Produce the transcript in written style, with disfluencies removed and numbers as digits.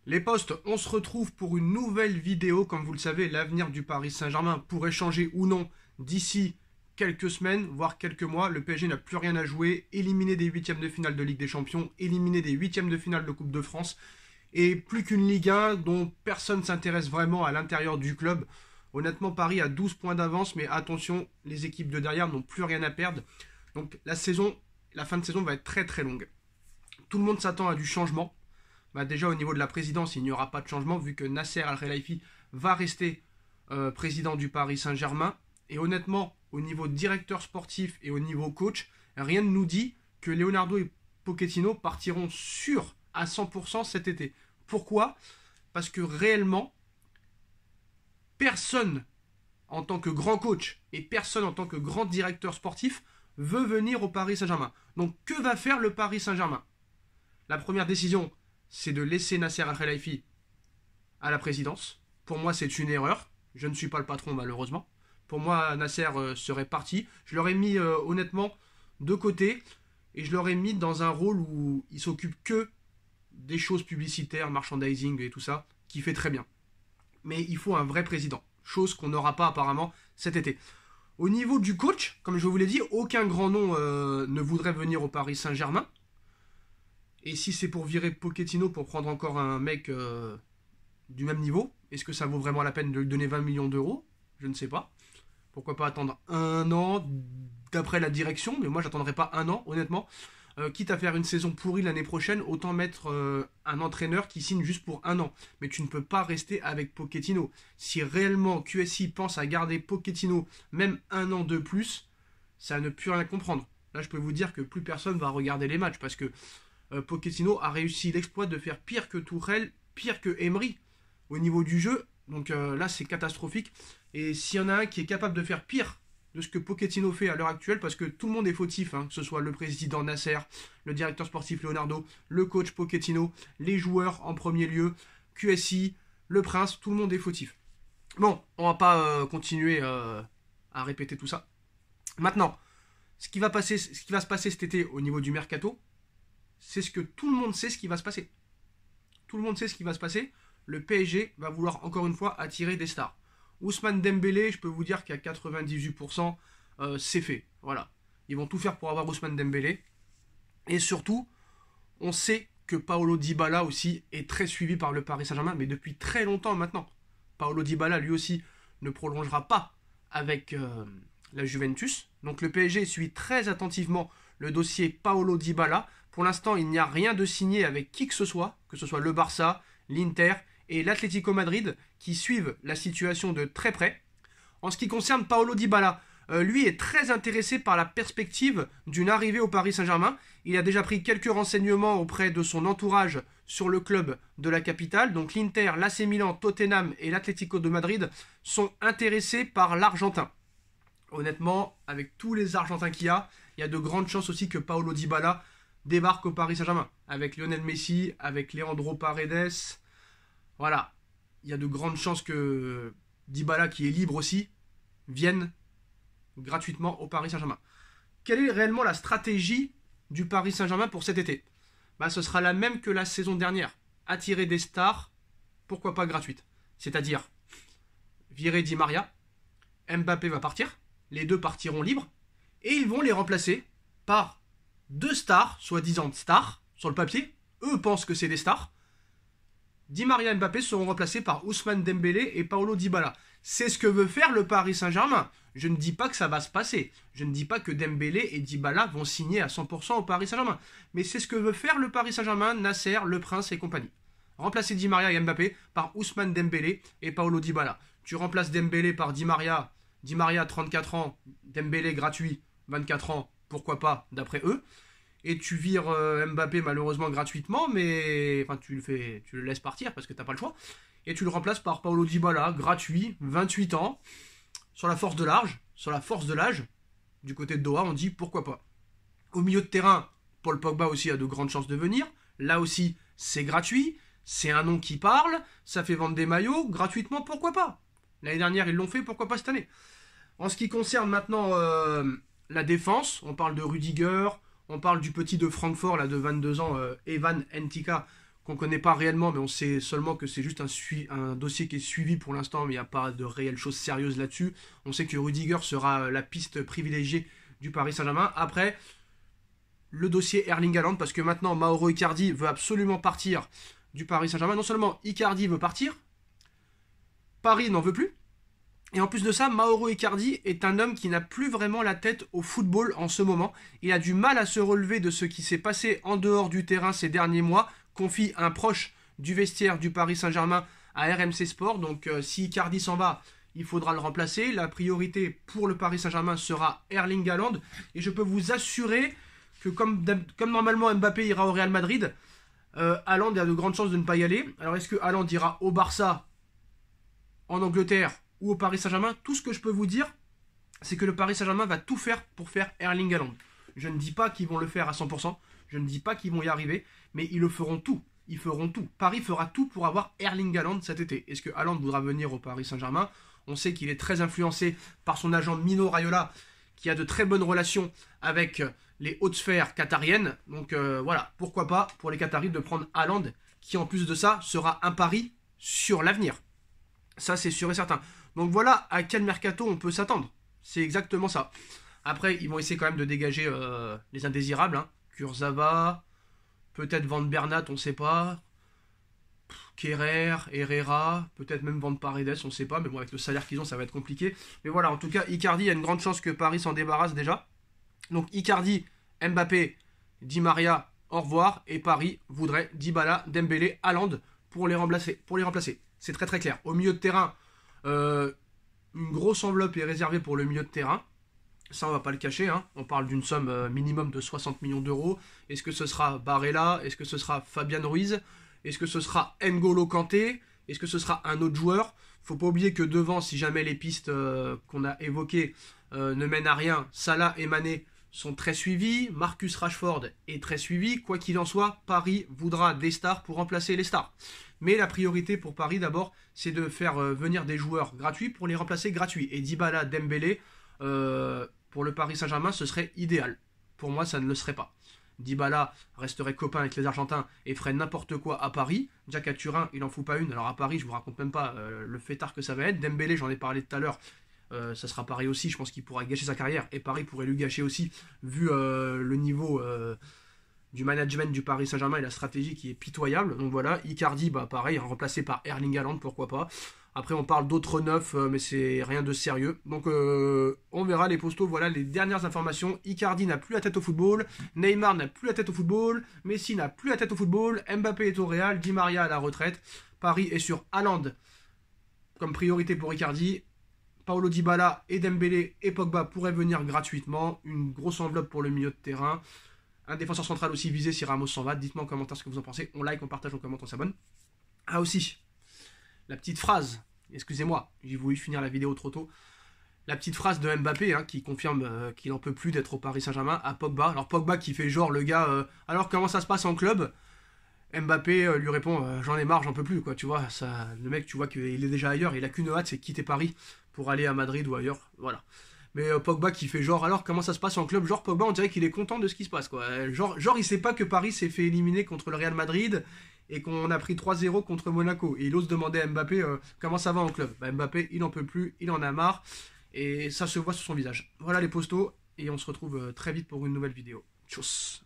Les postes, on se retrouve pour une nouvelle vidéo. Comme vous le savez, l'avenir du Paris Saint-Germain pourrait changer ou non d'ici quelques semaines, voire quelques mois. Le PSG n'a plus rien à jouer, éliminé des huitièmes de finale de Ligue des Champions, éliminé des huitièmes de finale de Coupe de France, et plus qu'une Ligue 1 dont personne ne s'intéresse vraiment à l'intérieur du club. Honnêtement, Paris a 12 points d'avance, mais attention, les équipes de derrière n'ont plus rien à perdre. Donc la fin de saison va être très très longue. Tout le monde s'attend à du changement. Déjà au niveau de la présidence, il n'y aura pas de changement vu que Nasser Al-Khelaifi va rester président du Paris Saint-Germain. Et honnêtement, au niveau directeur sportif et au niveau coach, rien ne nous dit que Leonardo et Pochettino partiront sûrs à 100% cet été. Pourquoi? Parce que réellement, personne en tant que grand coach et personne en tant que grand directeur sportif veut venir au Paris Saint-Germain. Donc que va faire le Paris Saint-Germain? La première décision, c'est de laisser Nasser Al-Khelaifi à la présidence. Pour moi, c'est une erreur. Je ne suis pas le patron, malheureusement. Pour moi, Nasser serait parti. Je l'aurais mis, honnêtement, de côté. Et je l'aurais mis dans un rôle où il s'occupe que des choses publicitaires, merchandising et tout ça, qui fait très bien. Mais il faut un vrai président. Chose qu'on n'aura pas apparemment cet été. Au niveau du coach, comme je vous l'ai dit, aucun grand nom ne voudrait venir au Paris Saint-Germain. Et si c'est pour virer Pochettino pour prendre encore un mec du même niveau, est-ce que ça vaut vraiment la peine de lui donner 20 millions d'euros? Je ne sais pas. Pourquoi pas attendre un an d'après la direction? Mais moi, j'attendrai pas un an, honnêtement. Quitte à faire une saison pourrie l'année prochaine, autant mettre un entraîneur qui signe juste pour un an. Mais tu ne peux pas rester avec Pochettino. Si réellement QSI pense à garder Pochettino même un an de plus, ça ne peut rien comprendre. Là, je peux vous dire que plus personne va regarder les matchs parce que Pochettino a réussi l'exploit de faire pire que Tourelle, pire que Emery au niveau du jeu. Donc là, c'est catastrophique. Et s'il y en a un qui est capable de faire pire de ce que Pochettino fait à l'heure actuelle, parce que tout le monde est fautif, que ce soit le président Nasser, le directeur sportif Leonardo, le coach Pochettino, les joueurs en premier lieu, QSI, le prince, tout le monde est fautif. Bon, on va pas continuer à répéter tout ça. Maintenant, ce qui va se passer cet été au niveau du mercato, c'est ce que tout le monde sait ce qui va se passer. Tout le monde sait ce qui va se passer. Le PSG va vouloir encore une fois attirer des stars. Ousmane Dembélé, je peux vous dire qu'à 98%, c'est fait. Voilà. Ils vont tout faire pour avoir Ousmane Dembélé. Et surtout, on sait que Paulo Dybala aussi est très suivi par le Paris Saint-Germain, mais depuis très longtemps maintenant. Paulo Dybala, lui aussi, ne prolongera pas avec la Juventus. Donc le PSG suit très attentivement le dossier Paulo Dybala. Pour l'instant, il n'y a rien de signé avec qui que ce soit le Barça, l'Inter et l'Atlético Madrid, qui suivent la situation de très près. En ce qui concerne Paulo Dybala, lui est très intéressé par la perspective d'une arrivée au Paris Saint-Germain. Il a déjà pris quelques renseignements auprès de son entourage sur le club de la capitale. Donc l'Inter, l'AC Milan, Tottenham et l'Atlético de Madrid sont intéressés par l'Argentin. Honnêtement, avec tous les Argentins qu'il y a de grandes chances aussi que Paulo Dybala débarque au Paris Saint-Germain. Avec Lionel Messi, avec Leandro Paredes. Voilà. Il y a de grandes chances que Dybala, qui est libre aussi, vienne gratuitement au Paris Saint-Germain. Quelle est réellement la stratégie du Paris Saint-Germain pour cet été? Ce sera la même que la saison dernière. Attirer des stars, pourquoi pas gratuites. C'est-à-dire virer Di Maria, Mbappé va partir, les deux partiront libres, et ils vont les remplacer par deux stars, soi-disant stars, sur le papier. Eux pensent que c'est des stars. Di Maria et Mbappé seront remplacés par Ousmane Dembélé et Paulo Dybala. C'est ce que veut faire le Paris Saint-Germain. Je ne dis pas que ça va se passer. Je ne dis pas que Dembélé et Dybala vont signer à 100% au Paris Saint-Germain. Mais c'est ce que veut faire le Paris Saint-Germain, Nasser, le Prince et compagnie. Remplacer Di Maria et Mbappé par Ousmane Dembélé et Paulo Dybala. Tu remplaces Dembélé par Di Maria 34 ans, Dembélé gratuit, 24 ans, pourquoi pas, d'après eux. Et tu vires Mbappé malheureusement gratuitement, mais tu le laisses partir parce que t'as pas le choix. Et tu le remplaces par Paulo Dybala, gratuit, 28 ans, sur la force de l'âge, du côté de Doha, on dit pourquoi pas. Au milieu de terrain, Paul Pogba aussi a de grandes chances de venir. Là aussi, c'est gratuit, c'est un nom qui parle, ça fait vendre des maillots, gratuitement, pourquoi pas. L'année dernière, ils l'ont fait, pourquoi pas cette année. En ce qui concerne maintenant la défense, on parle de Rudiger, on parle du petit de Francfort, là, de 22 ans, Evan Ntika, qu'on ne connaît pas réellement, mais on sait seulement que c'est juste un dossier qui est suivi pour l'instant, mais il n'y a pas de réelles choses sérieuses là-dessus. On sait que Rudiger sera la piste privilégiée du Paris Saint-Germain. Après, le dossier Erling Haaland, parce que maintenant Mauro Icardi veut absolument partir du Paris Saint-Germain. Non seulement Icardi veut partir, Paris n'en veut plus. Et en plus de ça, Mauro Icardi est un homme qui n'a plus vraiment la tête au football en ce moment. Il a du mal à se relever de ce qui s'est passé en dehors du terrain ces derniers mois, confie un proche du vestiaire du Paris Saint-Germain à RMC Sport. Donc si Icardi s'en va, il faudra le remplacer. La priorité pour le Paris Saint-Germain sera Erling Haaland. Et je peux vous assurer que comme normalement Mbappé ira au Real Madrid, Haaland a de grandes chances de ne pas y aller. Alors est-ce que Haaland ira au Barça, en Angleterre ou au Paris Saint-Germain? Tout ce que je peux vous dire, c'est que le Paris Saint-Germain va tout faire pour faire Erling Haaland. Je ne dis pas qu'ils vont le faire à 100%, je ne dis pas qu'ils vont y arriver, mais ils le feront tout. Ils feront tout. Paris fera tout pour avoir Erling Haaland cet été. Est-ce que Haaland voudra venir au Paris Saint-Germain? On sait qu'il est très influencé par son agent Mino Raiola, qui a de très bonnes relations avec les hautes sphères qatariennes. Donc voilà, pourquoi pas pour les Qataris de prendre Haaland, qui en plus de ça sera un pari sur l'avenir. Ça, c'est sûr et certain. Donc voilà à quel mercato on peut s'attendre. C'est exactement ça. Après, ils vont essayer quand même de dégager les indésirables. Hein. Kurzawa, peut-être Van Bernat, on ne sait pas. Kerrer, Herrera, peut-être même Van Paredes, on ne sait pas. Mais bon, avec le salaire qu'ils ont, ça va être compliqué. Mais voilà, en tout cas, Icardi, il y a une grande chance que Paris s'en débarrasse déjà. Donc Icardi, Mbappé, Di Maria, au revoir. Et Paris voudrait Dybala, Dembélé, Haaland pour les remplacer. C'est très très clair. Au milieu de terrain, une grosse enveloppe est réservée pour le milieu de terrain. Ça, on va pas le cacher. Hein. On parle d'une somme minimum de 60 millions d'euros. Est-ce que ce sera Barella? Est-ce que ce sera Fabian Ruiz? Est-ce que ce sera N'Golo Kanté? Est-ce que ce sera un autre joueur? Faut pas oublier que devant, si jamais les pistes qu'on a évoquées ne mènent à rien, Salah et Mané sont très suivis. Marcus Rashford est très suivi. Quoi qu'il en soit, Paris voudra des stars pour remplacer les stars. Mais la priorité pour Paris, d'abord, c'est de faire venir des joueurs gratuits pour les remplacer gratuits. Et Dybala, Dembélé, pour le Paris Saint-Germain, ce serait idéal. Pour moi, ça ne le serait pas. Dybala resterait copain avec les Argentins et ferait n'importe quoi à Paris. Déjà qu'à Turin, il n'en fout pas une. Alors à Paris, je vous raconte même pas le fêtard que ça va être. Dembélé, j'en ai parlé tout à l'heure. Ça sera pareil aussi. Je pense qu'il pourra gâcher sa carrière. Et Paris pourrait lui gâcher aussi, vu le niveau du management du Paris Saint-Germain et la stratégie qui est pitoyable. Donc voilà, Icardi, bah pareil, remplacé par Erling Haaland, pourquoi pas. Après, on parle d'autres neufs, mais c'est rien de sérieux. Donc, on verra les postos. Voilà les dernières informations. Icardi n'a plus la tête au football. Neymar n'a plus la tête au football. Messi n'a plus la tête au football. Mbappé est au Real. Di Maria à la retraite. Paris est sur Haaland comme priorité pour Icardi. Paulo Dybala et Dembélé et Pogba pourraient venir gratuitement. Une grosse enveloppe pour le milieu de terrain. Un défenseur central aussi visé si Ramos s'en va. Dites-moi en commentaire ce que vous en pensez. On like, on partage, on commente, on s'abonne. Ah aussi, la petite phrase, excusez-moi, j'ai voulu finir la vidéo trop tôt. La petite phrase de Mbappé qui confirme qu'il n'en peut plus d'être au Paris Saint-Germain à Pogba. Alors Pogba qui fait genre le gars, alors comment ça se passe en club? Mbappé lui répond j'en ai marre, j'en peux plus quoi, tu vois. Ça, le mec, tu vois qu'il est déjà ailleurs, il a qu'une hâte, c'est quitter Paris pour aller à Madrid ou ailleurs, voilà. Mais Pogba qui fait genre alors comment ça se passe en club, genre Pogba on dirait qu'il est content de ce qui se passe quoi. Genre il sait pas que Paris s'est fait éliminer contre le Real Madrid et qu'on a pris 3-0 contre Monaco. Et il ose demander à Mbappé comment ça va en club. Bah, Mbappé il en peut plus, il en a marre et ça se voit sur son visage. Voilà les postos et on se retrouve très vite pour une nouvelle vidéo. Tchuss.